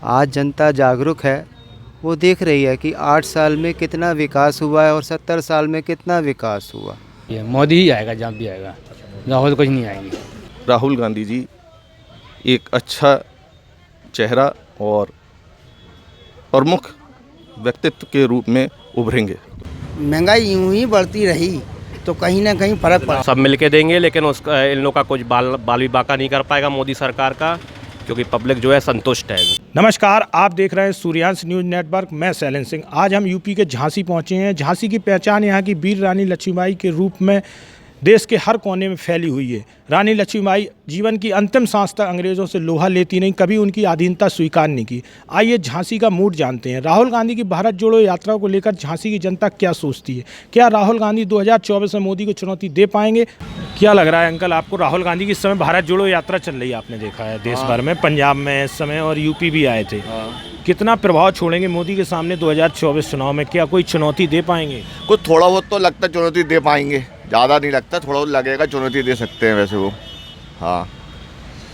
आज जनता जागरूक है, वो देख रही है कि 8 साल में कितना विकास हुआ है और 70 साल में कितना विकास हुआ। ये मोदी ही आएगा, जहाँ भी आएगा, राहुल कुछ नहीं आएंगे। राहुल गांधी जी एक अच्छा चेहरा और प्रमुख व्यक्तित्व के रूप में उभरेंगे। महंगाई यूं ही बढ़ती रही तो कहीं ना कहीं फर्क पड़ा। सब मिलके देंगे, लेकिन उसका इन लोगों का कुछ बाल भी बाका नहीं कर पाएगा मोदी सरकार का, क्योंकि पब्लिक जो है संतुष्ट है। नमस्कार, आप देख रहे हैं सूर्यांश न्यूज़ नेटवर्क। मैं शैलेन सिंह। आज हम यूपी के झांसी पहुंचे हैं। झांसी की पहचान यहाँ की वीर रानी लक्ष्मीबाई के रूप में देश के हर कोने में फैली हुई है। रानी लक्ष्मीबाई जीवन की अंतिम सांस तक अंग्रेज़ों से लोहा लेती नहीं, कभी उनकी अधीनता स्वीकार नहीं की। आइए झांसी का मूड जानते हैं। राहुल गांधी की भारत जोड़ो यात्रा को लेकर झांसी की जनता क्या सोचती है? क्या राहुल गांधी 2024 में मोदी को चुनौती दे पाएंगे? क्या लग रहा है अंकल आपको? राहुल गांधी की इस समय भारत जोड़ो यात्रा चल रही है, आपने देखा है देश भर में, पंजाब में इस समय, और यूपी भी आए थे। कितना प्रभाव छोड़ेंगे मोदी के सामने 2024 चुनाव में? क्या कोई चुनौती दे पाएंगे? कुछ थोड़ा बहुत तो लगता है चुनौती दे पाएंगे, ज़्यादा नहीं लगता, थोड़ा बहुत लगेगा, चुनौती दे सकते हैं वैसे वो। हाँ,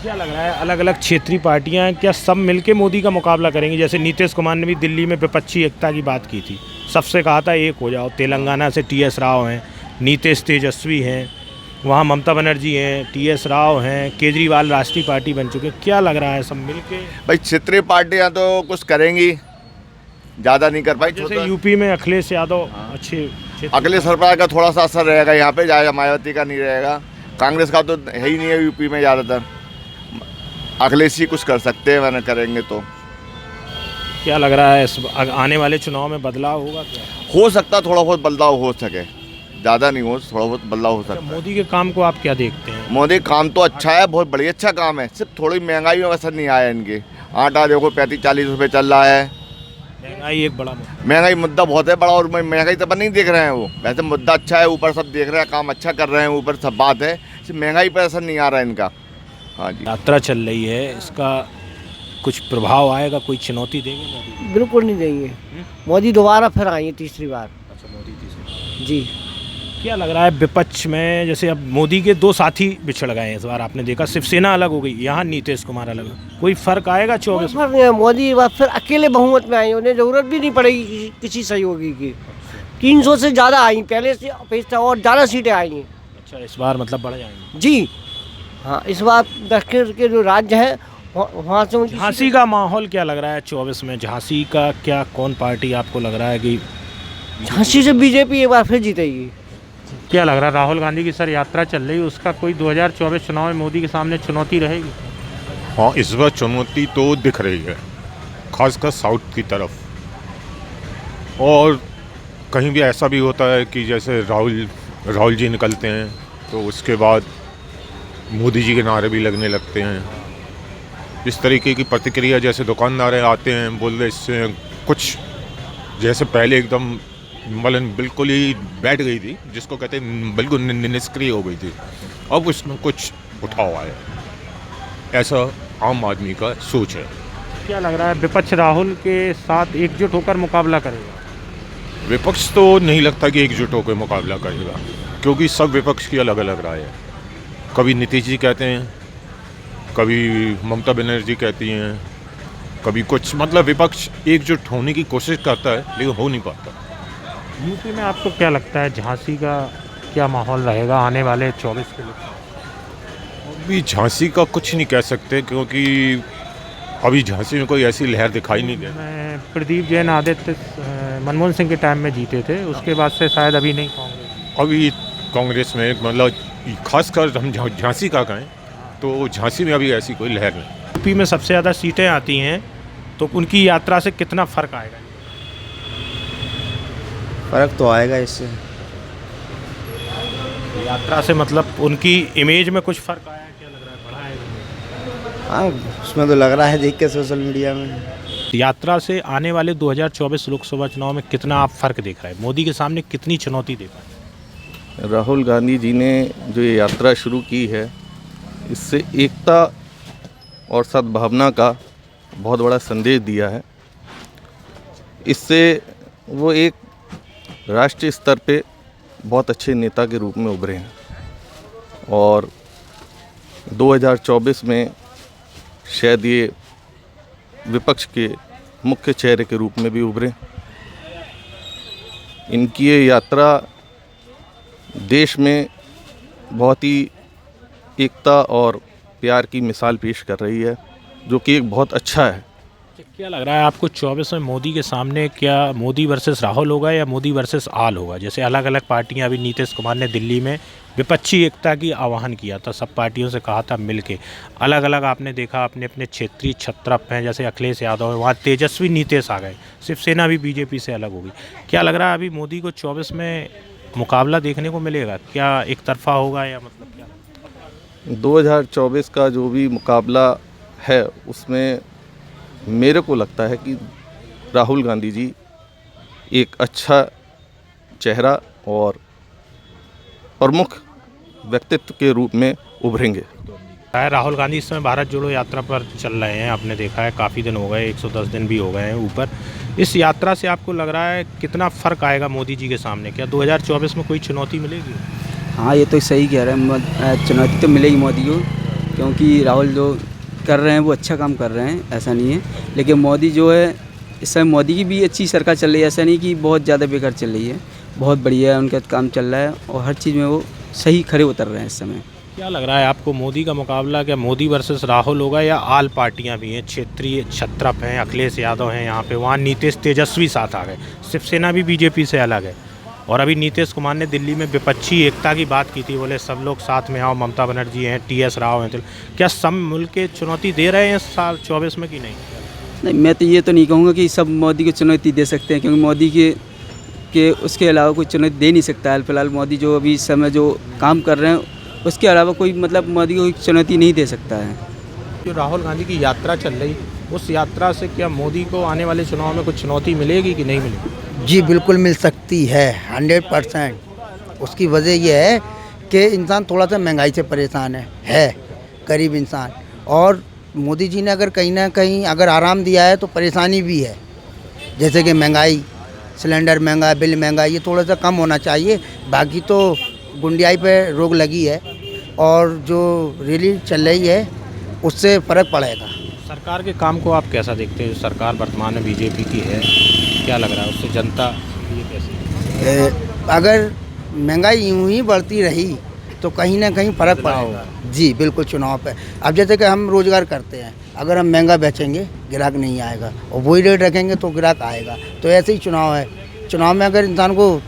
क्या लग रहा है अलग अलग क्षेत्रीय पार्टियां हैं, क्या सब मिलके मोदी का मुकाबला करेंगी? जैसे नीतीश कुमार ने भी दिल्ली में विपक्षी एकता की बात की थी, सबसे कहा था एक हो जाओ। तेलंगाना से टी.एस. राव हैं, नीतीश तेजस्वी हैं, वहाँ ममता बनर्जी हैं, टी.एस. राव हैं, केजरीवाल राष्ट्रीय पार्टी बन चुके हैं। क्या लग रहा है सब मिलके? भाई क्षेत्रीय पार्टियाँ तो कुछ करेंगी, ज़्यादा नहीं कर पाई। जैसे यूपी में अखिलेश यादव अच्छे अखिलेश सरकार का थोड़ा सा असर रहेगा यहाँ पे, ज़्यादा मायावती का नहीं रहेगा। कांग्रेस का तो है ही नहीं है यूपी में ज़्यादातर। अखिलेश ही कुछ कर सकते हैं, वरना करेंगे तो। क्या लग रहा है इस आने वाले चुनाव में बदलाव होगा? क्या हो सकता, थोड़ा बहुत बदलाव हो सके, ज़्यादा नहीं हो, थोड़ा बहुत बदलाव हो सकता है। मोदी के काम को आप क्या देखते हैं? मोदी काम तो अच्छा है, बहुत बढ़िया अच्छा काम है, सिर्फ थोड़ी महंगाई में असर नहीं आया इनके। आटा देखो 35-40 रुपये चल रहा है। महंगाई एक बड़ा महंगाई मुद्दा बहुत है बड़ा, और महंगाई तो नहीं देख रहे हैं वो। वैसे मुद्दा अच्छा है, ऊपर सब देख रहे हैं, काम अच्छा कर रहे हैं, ऊपर सब बात है, सिर्फ महंगाई पर असर नहीं आ रहा है इनका। हाँ जी, यात्रा चल रही है, इसका कुछ प्रभाव आएगा? कोई चुनौती देंगे मोदी? बिल्कुल नहीं देंगे। मोदी दोबारा फिर आएंगे तीसरी बार। अच्छा, मोदी तीसरी जी। क्या लग रहा है विपक्ष में? जैसे अब मोदी के दो साथी बिछड़ गए हैं इस बार, आपने देखा शिवसेना अलग हो गई, यहाँ नीतीश कुमार अलग। कोई फर्क आएगा 24 में? फर्क नहीं है। मोदी बात फिर अकेले बहुमत में आए, उन्हें जरूरत भी नहीं पड़ेगी किसी सहयोगी की। 300 से ज़्यादा आई, पहले से अपेक्षा और ज़्यादा सीटें आई हैं। अच्छा, इस बार मतलब बढ़ जाएंगे जी हाँ, इस बार दक्षिण के जो राज्य हैं वहाँ से। झांसी का माहौल क्या लग रहा है 24 में? झांसी का क्या, कौन पार्टी आपको लग रहा है कि? झांसी से बीजेपी एक बार फिर जीतेगी। क्या लग रहा है राहुल गांधी की सर यात्रा चल रही है, उसका कोई 2024 चुनाव में मोदी के सामने चुनौती रहेगी? हाँ, इस बार चुनौती तो दिख रही है, खासकर साउथ की तरफ। और कहीं भी ऐसा भी होता है कि जैसे राहुल जी निकलते हैं तो उसके बाद मोदी जी के नारे भी लगने लगते हैं। इस तरीके की प्रतिक्रिया, जैसे दुकानदार आते हैं बोल रहे, इससे कुछ जैसे पहले एकदम मलन बिल्कुल ही बैठ गई थी, जिसको कहते हैं बिल्कुल निष्क्रिय हो गई थी, अब उसमें कुछ उठाव आया, ऐसा आम आदमी का सोच है। क्या लग रहा है विपक्ष राहुल के साथ एकजुट होकर मुकाबला करेगा? विपक्ष तो नहीं लगता कि एकजुट होकर मुकाबला करेगा, क्योंकि सब विपक्ष की अलग अलग राय है। कभी नीतीश जी कहते हैं, कभी ममता बनर्जी कहती हैं, कभी कुछ, मतलब विपक्ष एकजुट होने की कोशिश करता है लेकिन हो नहीं पाता। यूपी में आपको क्या लगता है झांसी का क्या माहौल रहेगा आने वाले 24 के लिए? अभी झांसी का कुछ नहीं कह सकते, क्योंकि अभी झांसी में कोई ऐसी लहर दिखाई नहीं दे। मैं प्रदीप जैन आदित्य मनमोहन सिंह के टाइम में जीते थे, उसके बाद से शायद अभी नहीं कांग्रेस। अभी कांग्रेस में मतलब खासकर हम झांसी का कहें तो झांसी में अभी ऐसी कोई लहर नहीं। यूपी में सबसे ज़्यादा सीटें आती हैं, तो उनकी यात्रा से कितना फ़र्क आएगा? फ़र्क तो आएगा इससे। यात्रा से मतलब उनकी इमेज में कुछ फ़र्क आया है? क्या लग रहा है बढ़ा है? हाँ, उसमें तो लग रहा है देख के सोशल मीडिया में। यात्रा से आने वाले 2024 लोकसभा चुनाव में कितना आप फ़र्क देख रहे हैं? मोदी के सामने कितनी चुनौती दे पाए? राहुल गांधी जी ने जो ये यात्रा शुरू की है, इससे एकता और सद्भावना का बहुत बड़ा संदेश दिया है। इससे वो एक राष्ट्रीय स्तर पे बहुत अच्छे नेता के रूप में उभरे हैं, और 2024 में शायद ये विपक्ष के मुख्य चेहरे के रूप में भी उभरे। इनकी ये यात्रा देश में बहुत ही एकता और प्यार की मिसाल पेश कर रही है, जो कि एक बहुत अच्छा है। क्या लग रहा है आपको 24 में मोदी के सामने क्या मोदी वर्सेस राहुल होगा या मोदी वर्सेस आल होगा? जैसे अलग अलग पार्टियां, अभी नीतीश कुमार ने दिल्ली में विपक्षी एकता की आह्वान किया था, सब पार्टियों से कहा था मिलके। अलग अलग आपने देखा अपने अपने क्षेत्रीय छत्रप हैं, जैसे अखिलेश यादव है, वहाँ तेजस्वी नीतीश आ गए, शिवसेना भी बीजेपी से अलग होगी। क्या लग रहा है अभी मोदी को 24 में मुकाबला देखने को मिलेगा? क्या एक तरफा होगा या मतलब क्या? 2024 का जो भी मुकाबला है उसमें मेरे को लगता है कि राहुल गांधी जी एक अच्छा चेहरा और प्रमुख व्यक्तित्व के रूप में उभरेंगे। राहुल गांधी इस समय भारत जोड़ो यात्रा पर चल रहे हैं, आपने देखा है काफ़ी दिन हो गए, 110 दिन भी हो गए हैं ऊपर। इस यात्रा से आपको लग रहा है कितना फ़र्क आएगा मोदी जी के सामने? क्या 2024 में कोई चुनौती मिलेगी? हाँ, ये तो सही कह रहे हैं, चुनौती तो मिलेगी मोदी को, क्योंकि राहुल जो कर रहे हैं वो अच्छा काम कर रहे हैं, ऐसा नहीं है। लेकिन मोदी जो है इस समय मोदी की भी अच्छी सरकार चल रही है, ऐसा नहीं कि बहुत ज़्यादा बेकार चल रही है, बहुत बढ़िया है, उनका काम चल रहा है और हर चीज़ में वो सही खरे उतर रहे हैं इस समय। क्या लग रहा है आपको मोदी का मुकाबला क्या मोदी वर्सेस राहुल होगा या आल पार्टियां भी हैं, क्षेत्रीय छत्रप हैं, अखिलेश यादव हैं यहाँ पे, वहाँ नीतीश तेजस्वी साथ आ गए, शिवसेना भी बीजेपी से अलग है, और अभी नीतीश कुमार ने दिल्ली में विपक्षी एकता की बात की थी, बोले सब लोग साथ में आओ, ममता बनर्जी हैं, TS राव हैं। क्या सब मिल के चुनौती दे रहे हैं इस साल 24 में कि नहीं? नहीं, मैं तो ये तो नहीं कहूँगा कि सब मोदी को चुनौती दे सकते हैं, क्योंकि मोदी के उसके अलावा कोई चुनौती दे नहीं सकता है। फिलहाल मोदी जो अभी इस समय जो काम कर रहे हैं उसके अलावा कोई मतलब मोदी को चुनौती नहीं दे सकता है। जो राहुल गांधी की यात्रा चल रही, उस यात्रा से क्या मोदी को आने वाले चुनाव में कुछ चुनौती मिलेगी कि नहीं मिलेगी? जी बिल्कुल मिल सकती है, 100%। उसकी वजह यह है कि इंसान थोड़ा सा महंगाई से परेशान है गरीब इंसान, और मोदी जी ने अगर कहीं ना कहीं अगर आराम दिया है तो परेशानी भी है, जैसे कि महंगाई, सिलेंडर महंगा, बिल महंगा, ये थोड़ा सा कम होना चाहिए। बाकी तो गुंडियाई पे रोक लगी है और जो रैली चल रही है उससे फ़र्क पड़ेगा। सरकार के काम को आप कैसा देखते हैं? जो सरकार वर्तमान में बीजेपी की है, क्या लग रहा है उससे जनता ये कैसे? अगर महंगाई यूँ ही बढ़ती रही तो कहीं ना कहीं फ़र्क पड़ेगा। जी बिल्कुल, चुनाव पे। अब जैसे कि हम रोज़गार करते हैं, अगर हम महंगा बेचेंगे ग्राहक नहीं आएगा, और वही रेट रखेंगे तो ग्राहक आएगा। तो ऐसे ही चुनाव है, चुनाव में अगर इंसान को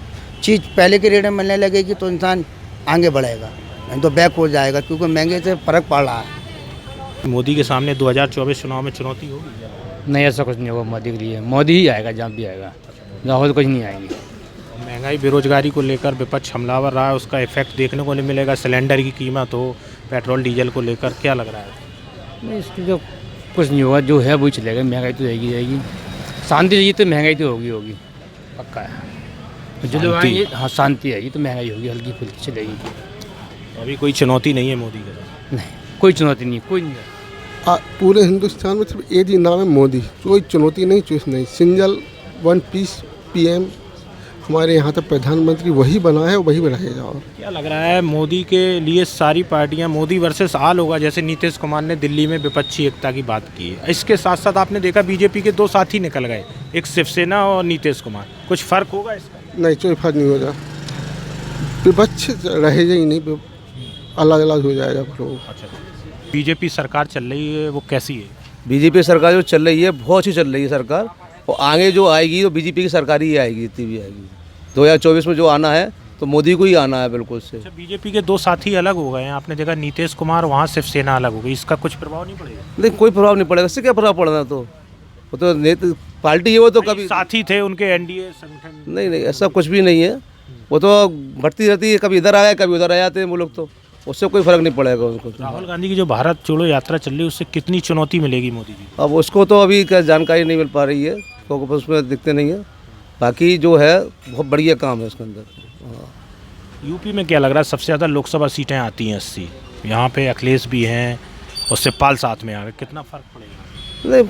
चीज़ पहले के रेट में मिलने लगेगी तो इंसान आगे बढ़ेगा, नहीं तो बैक हो जाएगा, क्योंकि महंगे से फ़र्क पड़ रहा है। मोदी के सामने 2024 चुनाव में चुनौती होगी? नहीं, ऐसा कुछ नहीं होगा मोदी के लिए। मोदी ही आएगा जहाँ भी आएगा, राहुल कुछ नहीं आएंगे। महंगाई बेरोजगारी को लेकर विपक्ष हमलावर रहा है, उसका इफेक्ट देखने को नहीं मिलेगा। सिलेंडर की कीमत हो, पेट्रोल डीजल को लेकर क्या लग रहा है? नहीं, इसकी तो कुछ नहीं होगा, जो है वही चलेगा। महंगाई तो रहेगी, शांति रहेगी तो महंगाई तो होगी, पक्का है। जो लोग आएंगे, हाँ शांति आएगी तो महंगाई होगी, हल्की फुल्की चलेगी। तो अभी कोई चुनौती नहीं है मोदी के साथ? नहीं, कोई चुनौती नहीं, कोई नहीं है। पूरे हिंदुस्तान में सिर्फ एक ही नाम है मोदी, कोई चुनौती नहीं, चूस नहीं। सिंगल वन पीस PM हमारे यहाँ तक प्रधानमंत्री वही बना है, वही बनाएगा। और क्या लग रहा है मोदी के लिए सारी पार्टियां मोदी वर्सेस आल होगा? जैसे नीतीश कुमार ने दिल्ली में विपक्षी एकता की बात की है, इसके साथ साथ आपने देखा बीजेपी के दो साथी निकल गए, एक शिवसेना और नीतीश कुमार। कुछ फर्क होगा इसका? नहीं, कोई फर्क नहीं होगा, विपक्ष रहेगा ही नहीं, अलग अलग हो जाएगा। अच्छा, बीजेपी सरकार चल रही है, वो कैसी है? बीजेपी सरकार जो चल रही है बहुत अच्छी चल रही है सरकार, और आगे जो आएगी तो बीजेपी की सरकार ही आएगी, जितनी भी आएगी। 2024 में जो आना है तो मोदी को ही आना है बिल्कुल से। अच्छा, बीजेपी के दो साथी अलग हो गए हैं, आपने देखा नीतीश कुमार, वहाँ शिवसेना अलग हो गई, इसका कुछ प्रभाव नहीं पड़ेगा? नहीं, कोई प्रभाव नहीं पड़ेगा, इससे क्या प्रभाव पड़ना, तो वो तो पार्टी है, वो तो कभी साथी थे उनके NDA संगठन। नहीं, ऐसा कुछ भी नहीं है, वो तो बढ़ती रहती है, कभी इधर आया कभी उधर आ जाते हैं वो लोग, तो उससे कोई फर्क नहीं पड़ेगा उनको। राहुल गांधी की जो भारत जोड़ो यात्रा चल रही है, उससे कितनी चुनौती मिलेगी मोदी जी? अब उसको तो अभी क्या जानकारी नहीं मिल पा रही है, क्योंकि उसमें दिखते नहीं है। बाकी जो है बहुत बढ़िया काम है उसके अंदर। यूपी में क्या लग रहा है सबसे ज़्यादा लोकसभा सीटें आती हैं 80, यहाँ पे अखिलेश भी हैं और शिवपाल साथ में आ गए, कितना फ़र्क पड़ेगा? नहीं,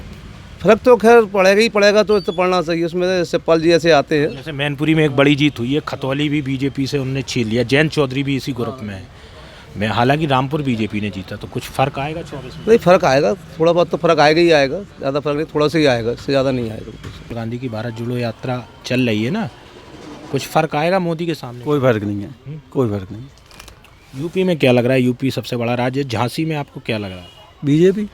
फर्क तो खैर पड़ेगा ही पड़ेगा, तो पड़ना चाहिए उसमें। शिवपाल जी ऐसे आते हैं, जैसे मैनपुरी में एक बड़ी जीत हुई है, खतौली भी बीजेपी से उन्होंने छीन लिया, जयंत चौधरी भी इसी ग्रुप में है, मैं हालांकि रामपुर बीजेपी ने जीता, तो कुछ फर्क आएगा 24 में? नहीं, फ़र्क आएगा, थोड़ा बहुत तो फ़र्क आएगा ही आएगा, ज़्यादा फर्क नहीं, थोड़ा सा ही आएगा, इससे ज़्यादा नहीं आएगा। राहुल गांधी की भारत जोड़ो यात्रा चल रही है ना, कुछ फर्क आएगा मोदी के सामने? कोई फर्क नहीं है, कोई फर्क नहीं। यूपी में क्या लग रहा है? यूपी सबसे बड़ा राज्य है, झांसी में आपको क्या लग रहा है? बीजेपी।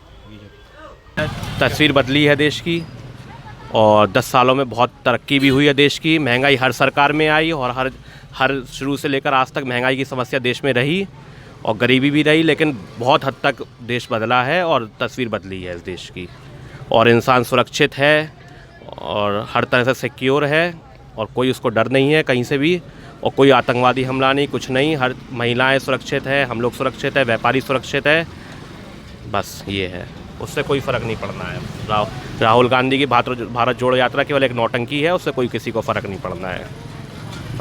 तस्वीर बदली है देश की, और 10 सालों में बहुत तरक्की भी हुई है देश की। महंगाई हर सरकार में आई, और हर शुरू से लेकर आज तक महंगाई की समस्या देश में रही, और गरीबी भी रही, लेकिन बहुत हद तक देश बदला है और तस्वीर बदली है इस देश की। और इंसान सुरक्षित है और हर तरह से सिक्योर है, और कोई उसको डर नहीं है कहीं से भी, और कोई आतंकवादी हमला नहीं, कुछ नहीं। हर महिलाएं सुरक्षित है, हम लोग सुरक्षित है, व्यापारी सुरक्षित है, बस ये है, उससे कोई फ़र्क नहीं पड़ना है। राहुल गांधी की भारत जोड़ो यात्रा केवल एक नौटंकी है, उससे कोई किसी को फ़र्क नहीं पड़ना है।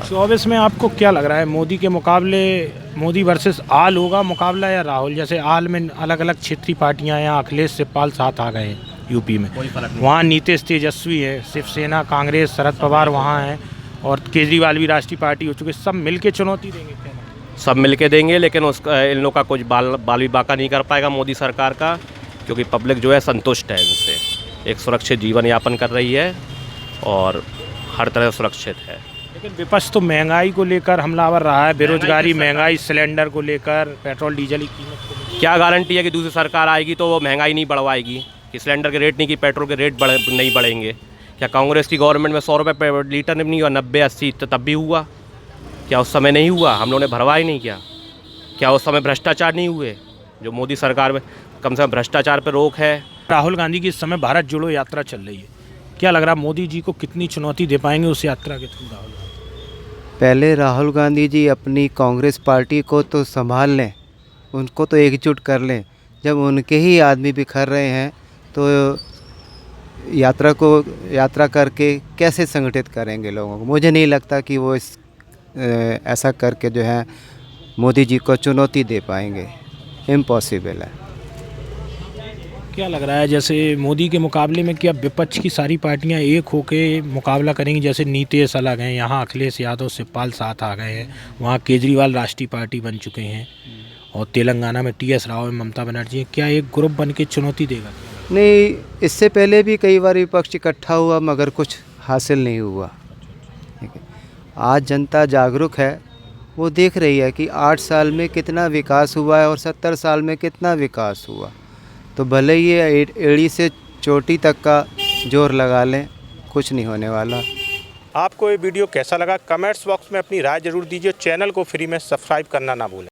24 में आपको क्या लग रहा है? मोदी के मुकाबले, मोदी वर्सेस आल होगा मुकाबला, या राहुल? जैसे आल में अलग अलग क्षेत्रीय पार्टियां, यहाँ अखिलेश शिवपाल साथ आ गए हैं यूपी में, वहाँ नीतीश तेजस्वी है, शिवसेना, कांग्रेस, शरद पवार वहाँ हैं, और केजरीवाल भी राष्ट्रीय पार्टी हो चुके, सब मिलके चुनौती देंगे क्या? सब मिलके देंगे, लेकिन उसका इन लोगों का कुछ बाल भी बाका नहीं कर पाएगा मोदी सरकार का, क्योंकि पब्लिक जो है संतुष्ट है इनसे, एक सुरक्षित जीवन यापन कर रही है और हर तरह सुरक्षित है। लेकिन विपक्ष तो महंगाई को लेकर हमलावर रहा है, बेरोजगारी, महंगाई, सिलेंडर को लेकर, पेट्रोल डीजल की कीमत को लेकर। क्या गारंटी है कि दूसरी सरकार आएगी तो वो महंगाई नहीं बढ़वाएगी, कि सिलेंडर के रेट नहीं, कि पेट्रोल के रेट नहीं बढ़ेंगे? क्या कांग्रेस की गवर्नमेंट में 100 रुपये लीटर नहीं हुआ, 90-80 तब भी हुआ? क्या उस समय नहीं हुआ? हम लोगों ने भरवा ही नहीं किया? क्या उस समय भ्रष्टाचार नहीं हुए? जो मोदी सरकार में कम से कम भ्रष्टाचार पर रोक है। राहुल गांधी की इस समय भारत जोड़ो यात्रा चल रही है, क्या लग रहा है मोदी जी को कितनी चुनौती दे पाएंगे उस यात्रा के थ्रू? राहुल पहले राहुल गांधी जी अपनी कांग्रेस पार्टी को तो संभाल लें, उनको तो एकजुट कर लें। जब उनके ही आदमी बिखर रहे हैं तो यात्रा करके कैसे संगठित करेंगे लोगों को? मुझे नहीं लगता कि वो ऐसा करके जो है मोदी जी को चुनौती दे पाएंगे, इम्पॉसिबल है। क्या लग रहा है, जैसे मोदी के मुकाबले में क्या विपक्ष की सारी पार्टियां एक होके मुकाबला करेंगी? जैसे नीतीश अलग हैं, यहाँ अखिलेश यादव, शिवपाल साथ आ गए हैं, वहाँ केजरीवाल राष्ट्रीय पार्टी बन चुके हैं, और तेलंगाना में TS राव, ममता बनर्जी, क्या एक ग्रुप बन के चुनौती देगा? नहीं, इससे पहले भी कई बार विपक्ष इकट्ठा हुआ मगर कुछ हासिल नहीं हुआ। ठीक है, आज जनता जागरूक है, वो देख रही है कि 8 साल में कितना विकास हुआ है और 70 साल में कितना विकास हुआ। तो भले ये एड़ी से चोटी तक का जोर लगा लें, कुछ नहीं होने वाला। आपको ये वीडियो कैसा लगा? कमेंट्स बॉक्स में अपनी राय जरूर दीजिए। चैनल को फ्री में सब्सक्राइब करना ना भूलें।